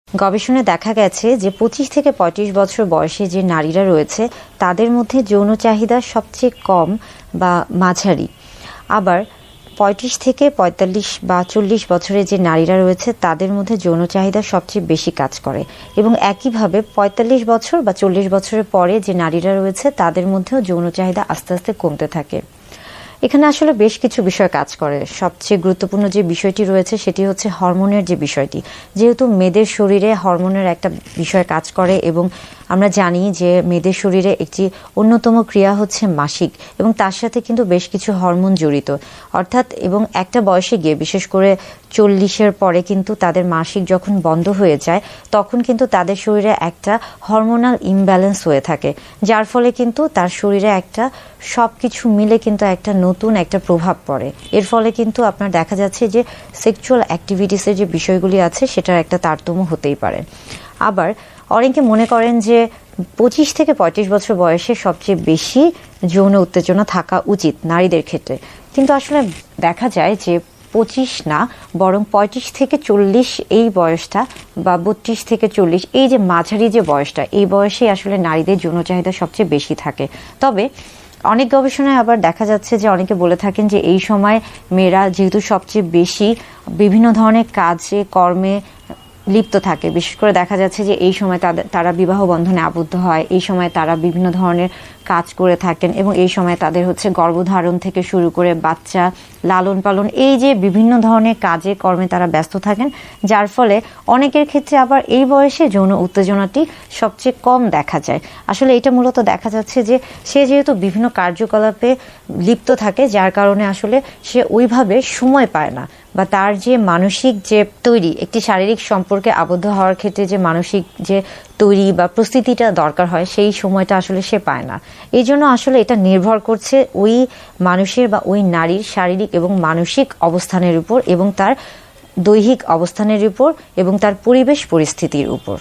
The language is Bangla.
গবেষণায় দেখা গেছে যে 25 থেকে 35 বছর বয়সে যে নারীরা রয়েছে তাদের মধ্যে যৌন চাহিদা সবচেয়ে কম বা মাঝারি। আবার 35 থেকে 45 বা 40 বছরের যে নারীরা রয়েছে তাদের মধ্যে যৌন চাহিদা সবচেয়ে বেশি কাজ করে, এবং একইভাবে 45 বছর বা 40 বছরের পরে যে নারীরা রয়েছে তাদের মধ্যেও যৌন চাহিদা আস্তে আস্তে কমতে থাকে। এখানে আসলে বেশ কিছু বিষয় কাজ করে। সবচেয়ে গুরুত্বপূর্ণ যে বিষয়টি রয়েছে সেটি হচ্ছে হরমোনের যে বিষয়টি। যেহেতু মেয়েদের শরীরে হরমোনের একটা বিষয় কাজ করে, এবং আমরা জানি যে মেয়েদের শরীরে একটি অন্যতম ক্রিয়া হচ্ছে মাসিক, এবং তার সাথে কিন্তু বেশ কিছু হরমোন জড়িত। অর্থাৎ এবং একটা বয়সে গিয়ে বিশেষ করে 40-এর পরে কিন্তু তাদের মাসিক যখন বন্ধ হয়ে যায় তখন কিন্তু তাদের শরীরে একটা হরমোনাল ইমব্যালেন্স হয়ে থাকে, যার ফলে কিন্তু তার শরীরে একটা সব কিছু মিলে কিন্তু একটা নতুন একটা প্রভাব পড়ে। এর ফলে কিন্তু আপনার দেখা যাচ্ছে যে সেক্সুয়াল অ্যাক্টিভিটিসের যে বিষয়গুলি আছে সেটার একটা তারতম্য হতেই পারে। আবার অনেকে মনে করেন যে 25 থেকে 35 বছর বয়সে সবচেয়ে বেশি যৌন উত্তেজনা থাকা উচিত নারীদের ক্ষেত্রে, কিন্তু আসলে দেখা যায় যে 25 না, বরং 35 থেকে 40 এই বয়সটা, বা 32 থেকে 40 এই যে মাঝারি যে বয়সটা, এই বয়সে আসলে নারীদের যৌন চাহিদা সবচেয়ে বেশি থাকে। তবে অনেক গবেষণায় আবার দেখা যাচ্ছে যে অনেকে বলে থাকেন যে এই সময় মেয়েরা যেহেতু সবচেয়ে বেশি বিভিন্ন ধরনের কাজে কর্মে লিপ্ত থাকে, বিশেষ করে দেখা যাচ্ছে যে এই সময় তারা বিবাহ বন্ধনে আবদ্ধ হয়, এই সময় তারা বিভিন্ন ধরনের কাজ করে থাকেন, এবং এই সময় তাদের হচ্ছে গর্ভধারণ থেকে শুরু করে বাচ্চা লালন পালন, এই যে বিভিন্ন ধরনের কাজে কর্মে তারা ব্যস্ত থাকেন, যার ফলে অনেকের ক্ষেত্রে আবার এই বয়সে যৌন উত্তেজনাটি সবচেয়ে কম দেখা যায়। আসলে এটা মূলত দেখা যাচ্ছে যে সে যেহেতু বিভিন্ন কার্যকলাপে লিপ্ত থাকে, যার কারণে আসলে সে ওইভাবে সময় পায় না, বা তার যে মানসিক যে তৈরি, একটি শারীরিক সম্পর্কে আবদ্ধ হওয়ার ক্ষেত্রে যে মানসিক যে তৈরি বা প্রস্তুতিটা দরকার হয় সেই সময়টা আসলে সে পায় না। এই জন্য আসলে এটা নির্ভর করছে ওই মানুষের বা ওই নারীর শারীরিক এবং মানসিক অবস্থানের উপর, এবং তার দৈহিক অবস্থানের উপর, এবং তার পরিবেশ পরিস্থিতির উপর।